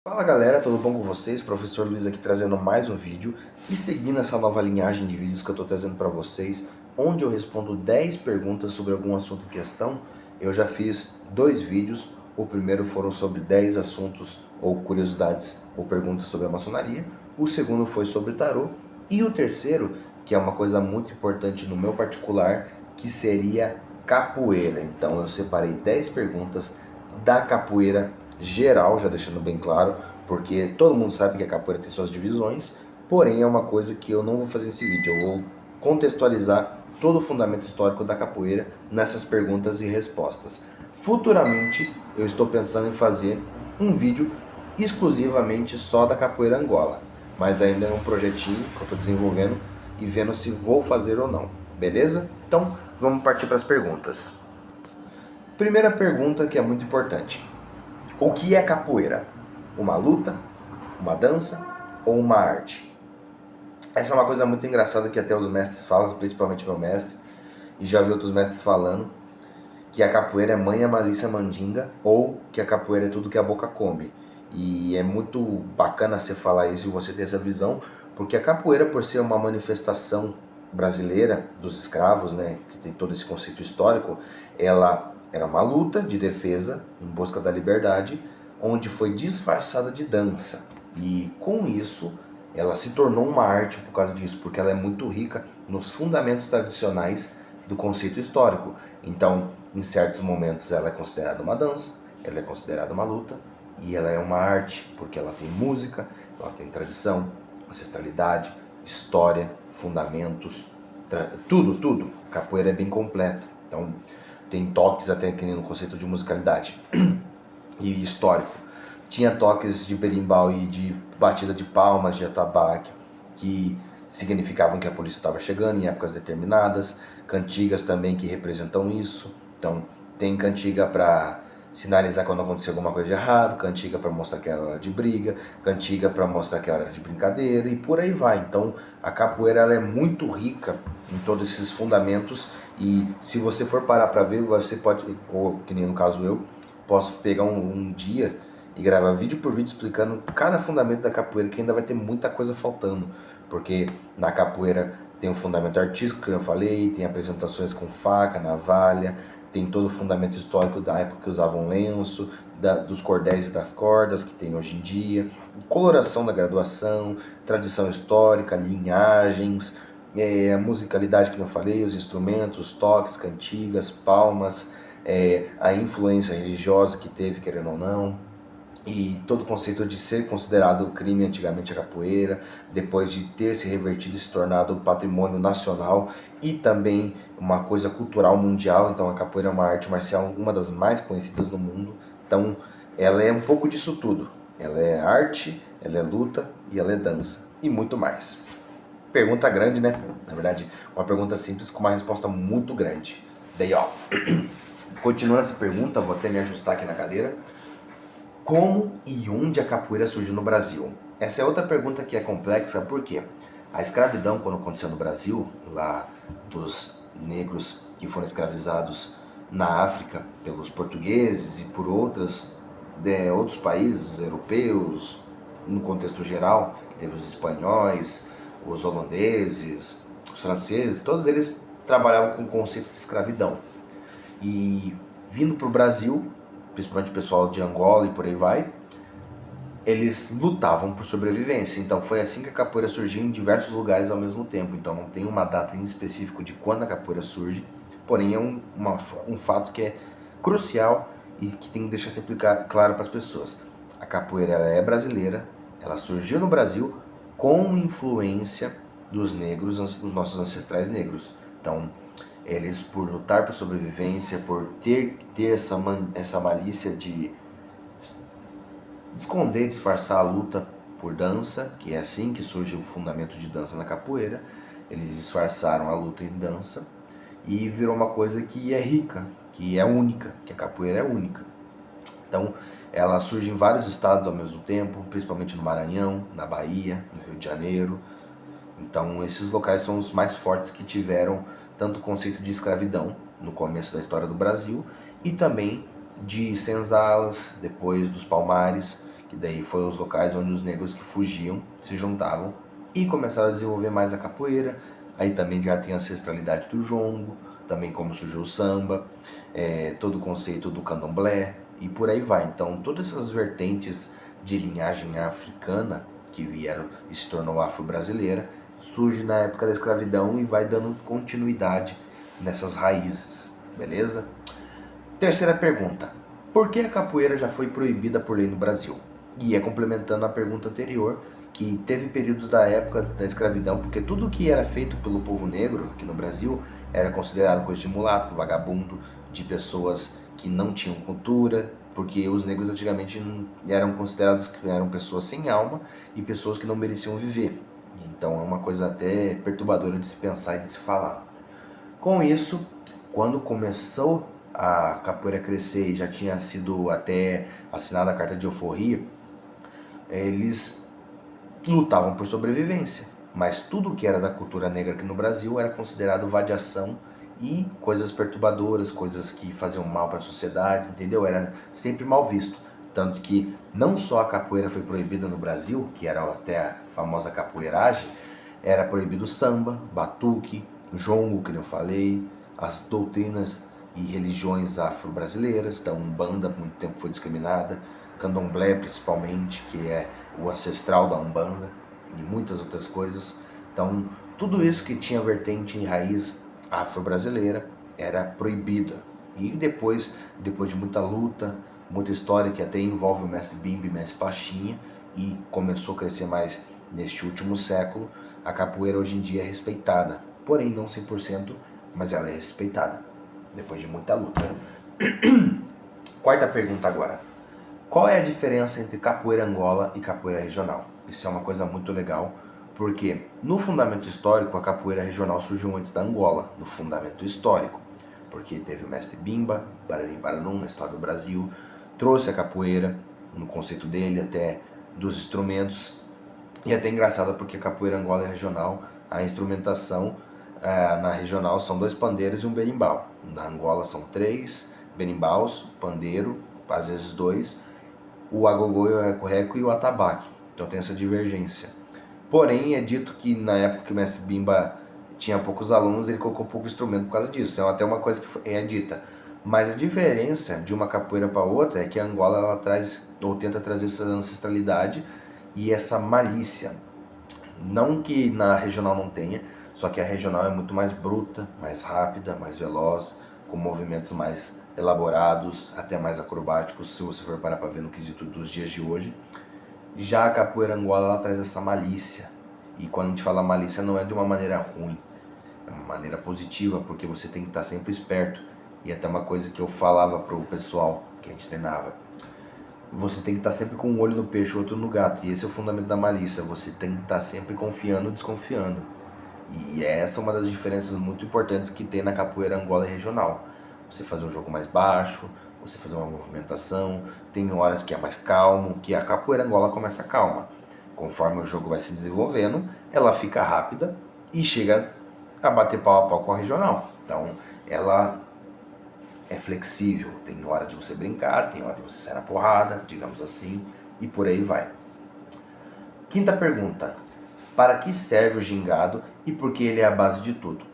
Fala galera, tudo bom com vocês? Professor Luiz aqui trazendo mais um vídeo e seguindo essa nova linhagem de vídeos que eu estou trazendo para vocês, onde eu respondo 10 perguntas sobre algum assunto em questão. Eu já fiz 2 vídeos, o primeiro foram sobre 10 assuntos ou curiosidades ou perguntas sobre a maçonaria, o segundo foi sobre tarô e o terceiro, que é uma coisa muito importante no meu particular, que seria capoeira. Então eu separei 10 perguntas da capoeira geral, já deixando bem claro, porque todo mundo sabe que a capoeira tem suas divisões, porém é uma coisa que eu não vou fazer nesse vídeo, eu vou contextualizar todo o fundamento histórico da capoeira nessas perguntas e respostas. Futuramente eu estou pensando em fazer um vídeo exclusivamente só da capoeira Angola, mas ainda é um projetinho que eu estou desenvolvendo e vendo se vou fazer ou não, beleza? Então vamos partir para as perguntas. Primeira pergunta que é muito importante. O que é capoeira? Uma luta, uma dança ou uma arte? Essa é uma coisa muito engraçada que até os mestres falam, principalmente meu mestre, e já vi outros mestres falando, que a capoeira é mãe, a malícia mandinga, ou que a capoeira é tudo que a boca come. E é muito bacana você falar isso e você ter essa visão, porque a capoeira, por ser uma manifestação brasileira dos escravos, né, que tem todo esse conceito histórico, ela era uma luta de defesa em busca da liberdade, onde foi disfarçada de dança. E com isso, ela se tornou uma arte por causa disso, porque ela é muito rica nos fundamentos tradicionais do conceito histórico. Então, em certos momentos, ela é considerada uma dança, ela é considerada uma luta, e ela é uma arte, porque ela tem música, ela tem tradição, ancestralidade, história, fundamentos, tudo. Capoeira é bem completa. Então, tem toques até aqui no conceito de musicalidade e histórico. Tinha toques de berimbau e de batida de palmas, de atabaque, que significavam que a polícia estava chegando em épocas determinadas. Cantigas também que representam isso. Então, tem cantiga para sinalizar quando aconteceu alguma coisa de errado, cantiga para mostrar que era hora de briga, cantiga para mostrar que era hora de brincadeira e por aí vai. Então a capoeira ela é muito rica em todos esses fundamentos e se você for parar para ver, você pode, ou que nem no caso eu, posso pegar um dia e gravar vídeo por vídeo explicando cada fundamento da capoeira, que ainda vai ter muita coisa faltando, porque na capoeira tem um fundamento artístico que eu falei, tem apresentações com faca, navalha, tem todo o fundamento histórico da época que usavam lenço, dos cordéis e das cordas que tem hoje em dia, coloração da graduação, tradição histórica, linhagens, a musicalidade que eu falei, os instrumentos, toques, cantigas, palmas, a influência religiosa que teve, querendo ou não, e todo o conceito de ser considerado crime antigamente a capoeira, depois de ter se revertido e se tornado patrimônio nacional e também uma coisa cultural mundial. Então a capoeira é uma arte marcial, uma das mais conhecidas do mundo. Então ela é um pouco disso tudo. Ela é arte, ela é luta e ela é dança e muito mais. Pergunta grande, né? Na verdade, uma pergunta simples com uma resposta muito grande. Daí, ó, continuando essa pergunta, vou até me ajustar aqui na cadeira. Como e onde a capoeira surgiu no Brasil? Essa é outra pergunta que é complexa, porque a escravidão, quando aconteceu no Brasil, lá dos negros que foram escravizados na África pelos portugueses e por outros países europeus, no contexto geral, teve os espanhóis, os holandeses, os franceses, todos eles trabalhavam com o conceito de escravidão. E vindo para o Brasil, principalmente o pessoal de Angola e por aí vai, eles lutavam por sobrevivência. Então foi assim que a capoeira surgiu em diversos lugares ao mesmo tempo. Então não tem uma data em específico de quando a capoeira surge, porém é um fato que é crucial e que tem que deixar sempre claro para as pessoas. A capoeira ela é brasileira, ela surgiu no Brasil com influência dos negros, dos nossos ancestrais negros. Então eles, por lutar por sobrevivência, por ter essa malícia de esconder, disfarçar a luta por dança, que é assim que surge o fundamento de dança na capoeira, eles disfarçaram a luta em dança e virou uma coisa que é rica, que é única, que a capoeira é única. Então ela surge em vários estados ao mesmo tempo, principalmente no Maranhão, na Bahia, no Rio de Janeiro. Então esses locais são os mais fortes que tiveram tanto o conceito de escravidão no começo da história do Brasil e também de senzalas, depois dos palmares, que daí foram os locais onde os negros que fugiam se juntavam e começaram a desenvolver mais a capoeira. Aí também já tem a ancestralidade do jongo, também como surgiu o samba, todo o conceito do candomblé e por aí vai. Então todas essas vertentes de linhagem africana que vieram e se tornou afro-brasileira surge na época da escravidão e vai dando continuidade nessas raízes, beleza? Terceira pergunta: por que a capoeira já foi proibida por lei no Brasil? E é complementando a pergunta anterior, que teve períodos da época da escravidão, porque tudo que era feito pelo povo negro aqui no Brasil era considerado coisa de mulato, vagabundo, de pessoas que não tinham cultura, porque os negros antigamente eram considerados que eram pessoas sem alma e pessoas que não mereciam viver. Então é uma coisa até perturbadora de se pensar e de se falar. Com isso, quando começou a capoeira crescer e já tinha sido até assinada a carta de alforria, eles lutavam por sobrevivência. Mas tudo que era da cultura negra aqui no Brasil era considerado vadiação e coisas perturbadoras, coisas que faziam mal para a sociedade, entendeu? Era sempre mal visto. Tanto que não só a capoeira foi proibida no Brasil, que era até a famosa capoeiragem, era proibido o samba, batuque, jongo, que eu falei, as doutrinas e religiões afro-brasileiras. Então, Umbanda por muito tempo foi discriminada, Candomblé principalmente, que é o ancestral da Umbanda, e muitas outras coisas. Então, tudo isso que tinha vertente em raiz afro-brasileira era proibido. E depois de muita luta, muita história que até envolve o mestre Bimba e o mestre Pachinha, e começou a crescer mais neste último século, a capoeira hoje em dia é respeitada. Porém, não 100%, mas ela é respeitada, depois de muita luta. Quarta pergunta agora: qual é a diferença entre capoeira Angola e capoeira regional? Isso é uma coisa muito legal, porque no fundamento histórico a capoeira regional surgiu antes da Angola, no fundamento histórico, porque teve o mestre Bimba, Bararim Baranum, na história do Brasil, trouxe a capoeira, no conceito dele, até dos instrumentos, e é até engraçado porque a capoeira Angola é regional, a instrumentação na regional são 2 pandeiros e um berimbau. Na Angola são 3 berimbaus, pandeiro, às vezes 2, o agogô, o reco-reco e o atabaque. Então tem essa divergência. Porém, é dito que na época que o mestre Bimba tinha poucos alunos, ele colocou pouco instrumento por causa disso. Então até uma coisa que é dita. Mas a diferença de uma capoeira para outra é que a Angola ela traz, ou tenta trazer essa ancestralidade e essa malícia. Não que na regional não tenha, só que a regional é muito mais bruta, mais rápida, mais veloz, com movimentos mais elaborados, até mais acrobáticos, se você for parar para ver no quesito dos dias de hoje. Já a capoeira Angola ela traz essa malícia, e quando a gente fala malícia não é de uma maneira ruim, é uma maneira positiva, porque você tem que estar sempre esperto. E até uma coisa que eu falava pro pessoal que a gente treinava: você tem que estar sempre com um olho no peixe e outro no gato, e esse é o fundamento da malícia. Você tem que estar sempre confiando ou desconfiando. E essa é uma das diferenças muito importantes que tem na capoeira Angola e regional. Você fazer um jogo mais baixo, você fazer uma movimentação, tem horas que é mais calmo, que a capoeira Angola começa calma. Conforme o jogo vai se desenvolvendo, ela fica rápida e chega a bater pau a pau com a regional. Então, ela é flexível, tem hora de você brincar, tem hora de você sair na porrada, digamos assim, e por aí vai. Quinta pergunta: para que serve o gingado e por que ele é a base de tudo?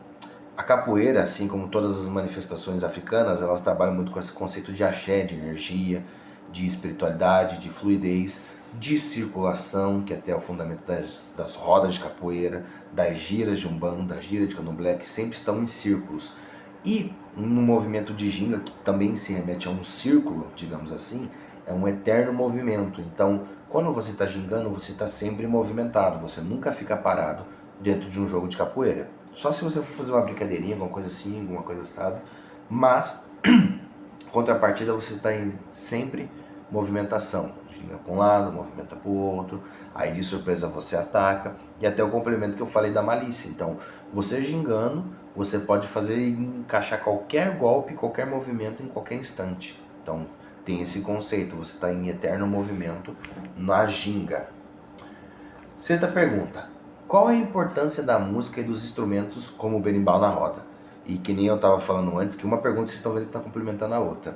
A capoeira, assim como todas as manifestações africanas, elas trabalham muito com esse conceito de axé, de energia, de espiritualidade, de fluidez, de circulação, que até é o fundamento das rodas de capoeira, das giras de umbanda, das giras de candomblé, que sempre estão em círculos. E no movimento de ginga, que também se remete a um círculo, digamos assim, é um eterno movimento. Então, quando você está gingando, você está sempre movimentado, você nunca fica parado dentro de um jogo de capoeira. Só se você for fazer uma brincadeirinha, alguma coisa assim, alguma coisa assada. Mas, contrapartida, você está em sempre movimentação. Ginga para um lado, movimenta para o outro, aí de surpresa você ataca. E até o complemento que eu falei da malícia. Então, você gingando, você pode fazer e encaixar qualquer golpe, qualquer movimento em qualquer instante. Então, tem esse conceito, você está em eterno movimento na ginga. Sexta pergunta: qual é a importância da música e dos instrumentos como o berimbau na roda? E que nem eu estava falando antes, que uma pergunta vocês estão vendo que está complementando a outra.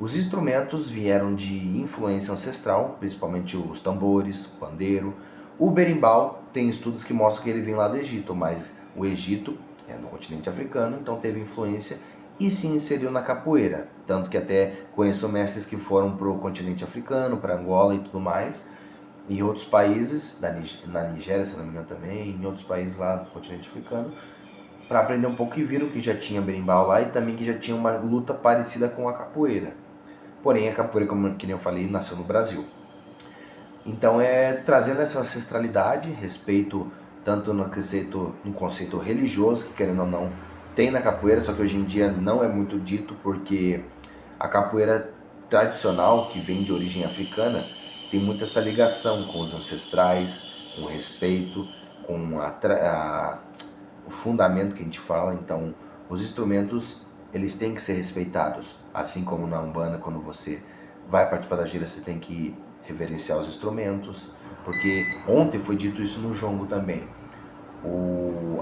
Os instrumentos vieram de influência ancestral, principalmente os tambores, o pandeiro. O berimbau tem estudos que mostram que ele vem lá do Egito, mas o Egito é no continente africano, então teve influência e se inseriu na capoeira. Tanto que até conheço mestres que foram para o continente africano, para Angola e tudo mais, em outros países, na Nigéria, se não me engano também, em outros países lá do continente africano, para aprender um pouco e viram que já tinha berimbau lá e também que já tinha uma luta parecida com a capoeira. Porém, a capoeira, como que nem eu falei, nasceu no Brasil. Então, trazendo essa ancestralidade, respeito tanto no conceito religioso, que querendo ou não, tem na capoeira, só que hoje em dia não é muito dito, porque a capoeira tradicional, que vem de origem africana, tem muito essa ligação com os ancestrais, com o respeito, com o fundamento que a gente fala. Então, os instrumentos, eles têm que ser respeitados, assim como na Umbanda, quando você vai participar da gira, você tem que reverenciar os instrumentos, porque ontem foi dito isso no jongo também.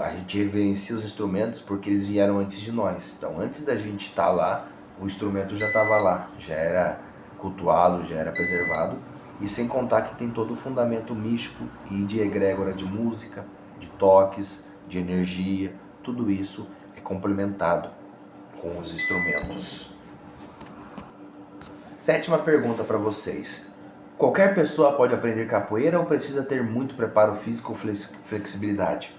A gente reverencia os instrumentos porque eles vieram antes de nós. Então, antes da gente estar lá, o instrumento já estava lá, já era cultuado, já era preservado. E sem contar que tem todo o fundamento místico e de egrégora de música, de toques, de energia, tudo isso é complementado com os instrumentos. Sétima pergunta para vocês. Qualquer pessoa pode aprender capoeira ou precisa ter muito preparo físico ou flexibilidade?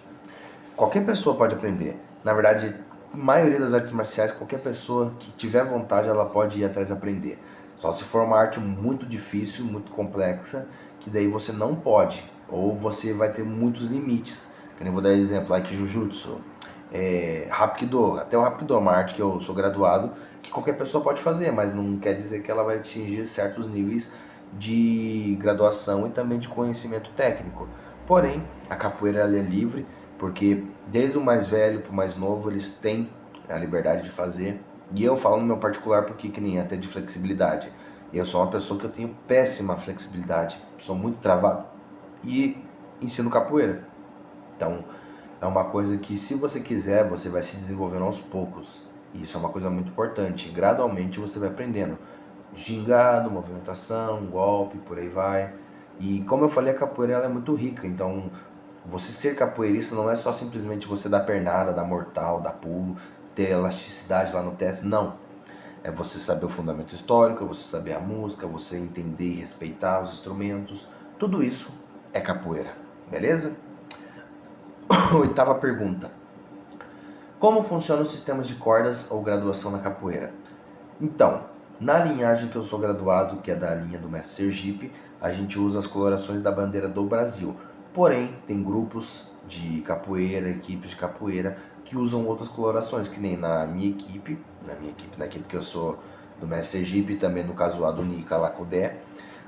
Qualquer pessoa pode aprender. Na verdade, a maioria das artes marciais, qualquer pessoa que tiver vontade, ela pode ir atrás de aprender. Só se for uma arte muito difícil, muito complexa, que daí você não pode, ou você vai ter muitos limites. Eu vou dar exemplo, Aikijujutsu, Hapkido. Até o Hapkido é uma arte que eu sou graduado, que qualquer pessoa pode fazer, mas não quer dizer que ela vai atingir certos níveis de graduação e também de conhecimento técnico. Porém, a capoeira ela é livre, porque desde o mais velho para o mais novo, eles têm a liberdade de fazer. E eu falo no meu particular porque que nem até de flexibilidade. Eu sou uma pessoa que eu tenho péssima flexibilidade, sou muito travado e ensino capoeira. Então, é uma coisa que se você quiser, você vai se desenvolvendo aos poucos. E isso é uma coisa muito importante. Gradualmente você vai aprendendo. Gingado, movimentação, golpe, por aí vai. E como eu falei, a capoeira ela é muito rica. Então, você ser capoeirista não é só simplesmente você dar pernada, dar mortal, dar pulo, ter elasticidade lá no teto. Não. É você saber o fundamento histórico, é você saber a música, você entender e respeitar os instrumentos. Tudo isso é capoeira. Beleza? Oitava pergunta. Como funcionam os sistemas de cordas ou graduação na capoeira? Então, na linhagem que eu sou graduado, que é da linha do Mestre Sergipe, a gente usa as colorações da bandeira do Brasil. Porém, tem grupos de capoeira, equipes de capoeira, que usam outras colorações, que nem na equipe que eu sou do Mestre Sergipe, e também no caso lá do Nica Lacudé,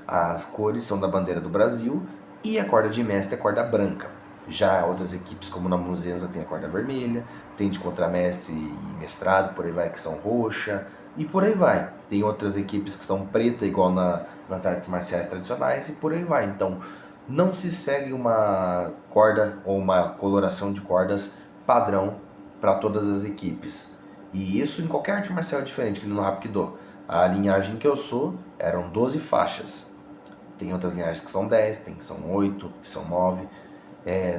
as cores são da bandeira do Brasil e a corda de mestre é a corda branca. Já outras equipes, como na Muzenza, tem a corda vermelha, tem de contramestre e mestrado, por aí vai, que são roxa, e por aí vai. Tem outras equipes que são preta, igual nas artes marciais tradicionais, e por aí vai. Então, não se segue uma corda ou uma coloração de cordas padrão para todas as equipes. E isso em qualquer arte marcial diferente, que no Hapkido. A linhagem que eu sou eram 12 faixas. Tem outras linhagens que são 10, tem que são 8, que são 9.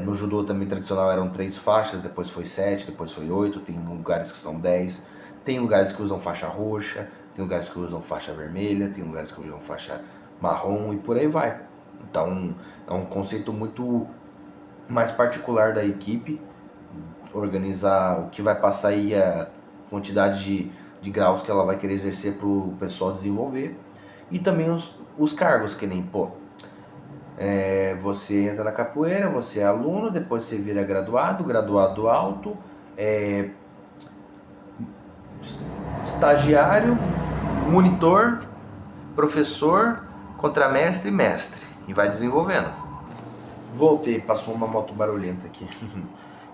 No judô também tradicional eram 3 faixas, depois foi 7, depois foi 8, tem lugares que são 10, tem lugares que usam faixa roxa, tem lugares que usam faixa vermelha, tem lugares que usam faixa marrom e por aí vai. Então é um conceito muito mais particular da equipe, organizar o que vai passar aí, a quantidade de graus que ela vai querer exercer para o pessoal desenvolver, e também os cargos, que nem, você entra na capoeira, você é aluno, depois você vira graduado, graduado alto, estagiário, monitor, professor, contramestre e mestre, e vai desenvolvendo. Voltei, passou uma moto barulhenta aqui.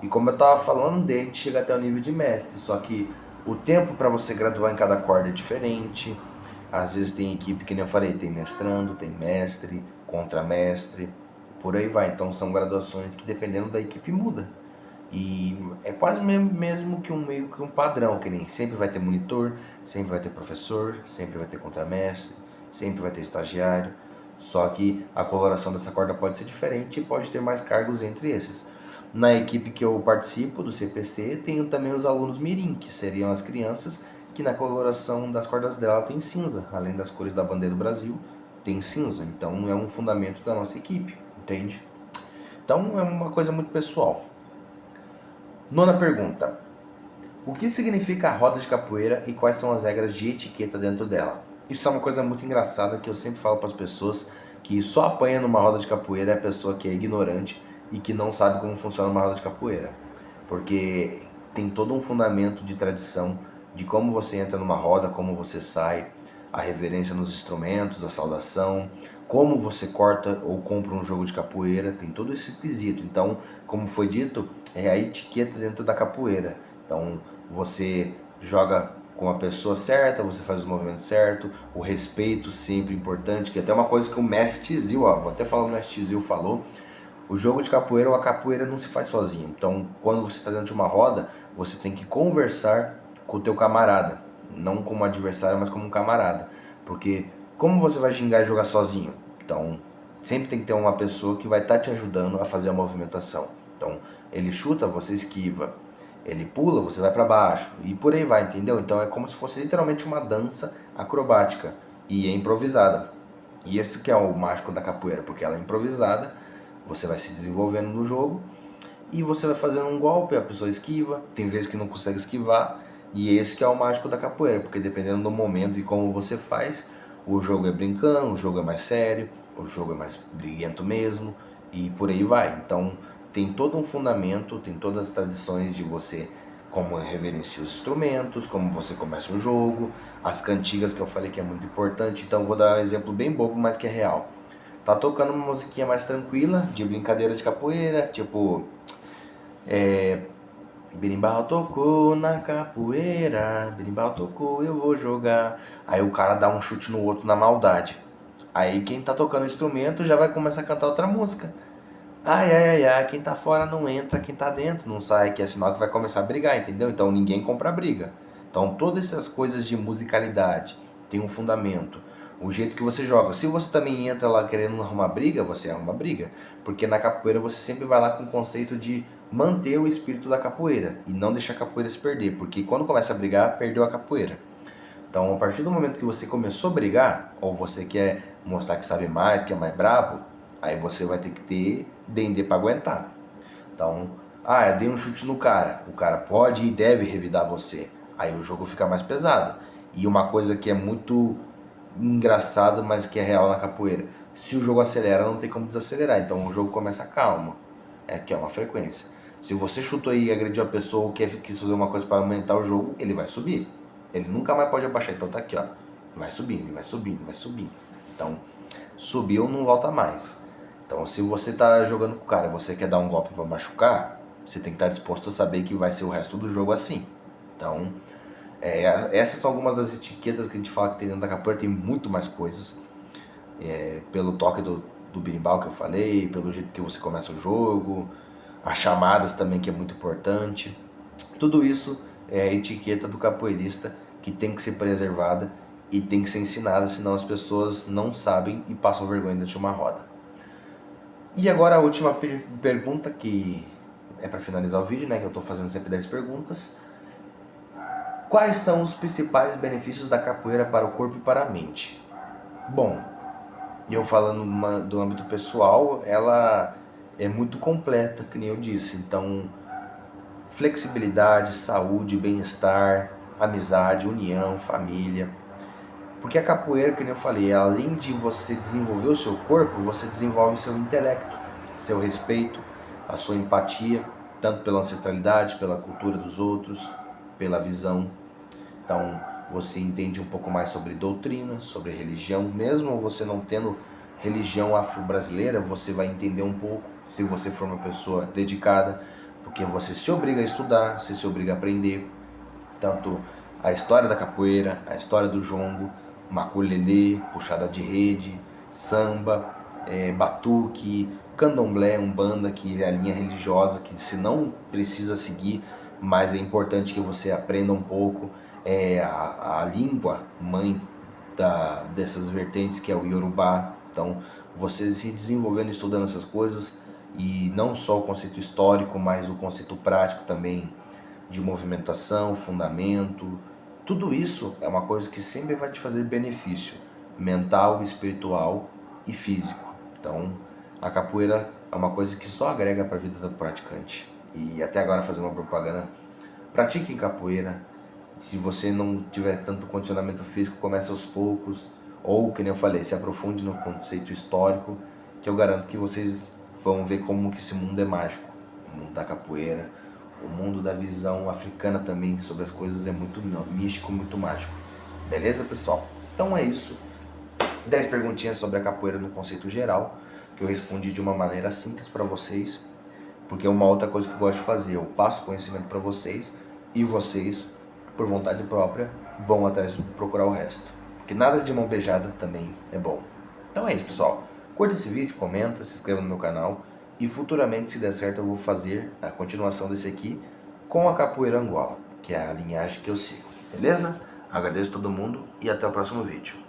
E como eu estava falando, dele chega até o nível de mestre, só que o tempo para você graduar em cada corda é diferente. Às vezes tem equipe, que nem eu falei, tem mestrando, tem mestre, contramestre, por aí vai. Então são graduações que dependendo da equipe muda. E é quase mesmo que meio que um padrão, que nem sempre vai ter monitor, sempre vai ter professor, sempre vai ter contramestre, sempre vai ter estagiário. Só que a coloração dessa corda pode ser diferente e pode ter mais cargos entre esses. Na equipe que eu participo, do CPC, tenho também os alunos mirim, que seriam as crianças que na coloração das cordas dela tem cinza, além das cores da bandeira do Brasil, tem cinza. Então é um fundamento da nossa equipe, entende? Então é uma coisa muito pessoal. Nona pergunta. O que significa a roda de capoeira e quais são as regras de etiqueta dentro dela? Isso é uma coisa muito engraçada que eu sempre falo para as pessoas, que só apanha numa roda de capoeira é a pessoa que é ignorante e que não sabe como funciona uma roda de capoeira. Porque tem todo um fundamento de tradição de como você entra numa roda, como você sai, a reverência nos instrumentos, a saudação, como você corta ou compra um jogo de capoeira, tem todo esse quesito. Então, como foi dito, é a etiqueta dentro da capoeira. Então, você joga com a pessoa certa, você faz os movimentos certos, o respeito sempre importante, que é até uma coisa que o mestre Tizil, vou até falar o mestre Tizil falou, o jogo de capoeira ou a capoeira não se faz sozinho. Então, quando você está dentro de uma roda, você tem que conversar com o teu camarada, não como adversário, mas como um camarada. Porque como você vai gingar e jogar sozinho? Então, sempre tem que ter uma pessoa que vai estar te ajudando a fazer a movimentação. Então, ele chuta, você esquiva. Ele pula, você vai para baixo. E por aí vai, entendeu? Então, é como se fosse literalmente uma dança acrobática. E é improvisada. E esse que é o mágico da capoeira, porque ela é improvisada, você vai se desenvolvendo no jogo e você vai fazendo um golpe, a pessoa esquiva, tem vezes que não consegue esquivar, e esse que é o mágico da capoeira, porque dependendo do momento e como você faz, o jogo é brincando, o jogo é mais sério, o jogo é mais briguento mesmo, e por aí vai. Então tem todo um fundamento, tem todas as tradições de você como reverencia os instrumentos, como você começa o jogo, as cantigas que eu falei que é muito importante. Então vou dar um exemplo bem bobo, mas que é real. Tá tocando uma musiquinha mais tranquila, de brincadeira de capoeira, tipo berimbau tocou na capoeira, berimbau tocou, eu vou jogar. Aí o cara dá um chute no outro na maldade. Aí quem tá tocando o instrumento já vai começar a cantar outra música. Ai, ai, ai, ai, quem tá fora não entra, quem tá dentro não sai, que é sinal que vai começar a brigar, entendeu? Então ninguém compra briga. Então todas essas coisas de musicalidade tem um fundamento. O jeito que você joga. Se você também entra lá querendo arrumar briga, você arruma briga. Porque na capoeira você sempre vai lá com o conceito de manter o espírito da capoeira e não deixar a capoeira se perder. Porque quando começa a brigar, perdeu a capoeira. Então, a partir do momento que você começou a brigar, ou você quer mostrar que sabe mais, que é mais brabo, aí você vai ter que ter dendê para aguentar. Então, eu dei um chute no cara. O cara pode e deve revidar você. Aí o jogo fica mais pesado. E uma coisa que é muito engraçada, mas que é real na capoeira. Se o jogo acelera, não tem como desacelerar. Então o jogo começa calmo. É que é uma frequência. Se você chutou e agrediu a pessoa ou quis fazer uma coisa para aumentar o jogo, ele vai subir. Ele nunca mais pode abaixar. Então tá aqui, ó. Vai subindo, vai subindo, vai subindo. Então, subiu, não volta mais. Então, se você tá jogando com o cara e você quer dar um golpe para machucar, você tem que estar disposto a saber que vai ser o resto do jogo assim. Então, essas são algumas das etiquetas que a gente fala que tem dentro da capoeira, tem muito mais coisas. Pelo toque do berimbau que eu falei, pelo jeito que você começa o jogo, as chamadas também, que é muito importante. Tudo isso é a etiqueta do capoeirista que tem que ser preservada e tem que ser ensinada, senão as pessoas não sabem e passam vergonha dentro de uma roda. E agora a última pergunta, que é para finalizar o vídeo, né, que eu estou fazendo sempre 10 perguntas. Quais são os principais benefícios da capoeira para o corpo e para a mente? Bom, eu falando do âmbito pessoal, ela é muito completa, que nem eu disse. Então, flexibilidade, saúde, bem-estar, amizade, união, família. Porque a capoeira, que nem eu falei, além de você desenvolver o seu corpo, você desenvolve o seu intelecto, seu respeito, a sua empatia, tanto pela ancestralidade, pela cultura dos outros, pela visão. Então, você entende um pouco mais sobre doutrina, sobre religião, mesmo você não tendo religião afro-brasileira, você vai entender um pouco, se você for uma pessoa dedicada, porque você se obriga a estudar, você se obriga a aprender, tanto a história da capoeira, a história do jongo, maculelê, puxada de rede, samba, batuque, candomblé, umbanda, que é a linha religiosa que se não precisa seguir, mas é importante que você aprenda um pouco a língua mãe dessas vertentes, que é o Yorubá. Então, você se desenvolvendo, estudando essas coisas, e não só o conceito histórico, mas o conceito prático também, de movimentação, fundamento, tudo isso é uma coisa que sempre vai te fazer benefício mental, espiritual e físico. Então, a capoeira é uma coisa que só agrega para a vida do praticante. E até agora, fazer uma propaganda: pratique capoeira. Se você não tiver tanto condicionamento físico, comece aos poucos, ou, que nem eu falei, se aprofunde no conceito histórico, que eu garanto que vocês vão ver como que esse mundo é mágico. O mundo da capoeira, o mundo da visão africana também sobre as coisas é muito místico, muito mágico. Beleza, pessoal? Então é isso. 10 perguntinhas sobre a capoeira no conceito geral, que eu respondi de uma maneira simples para vocês, porque é uma outra coisa que eu gosto de fazer: eu passo conhecimento para vocês e vocês, por vontade própria, vão atrás de procurar o resto. Porque nada de mão beijada também é bom. Então é isso, pessoal. Curta esse vídeo, comenta, se inscreva no meu canal, e futuramente, se der certo, eu vou fazer a continuação desse aqui com a capoeira Angola, que é a linhagem que eu sigo. Beleza? Agradeço a todo mundo e até o próximo vídeo.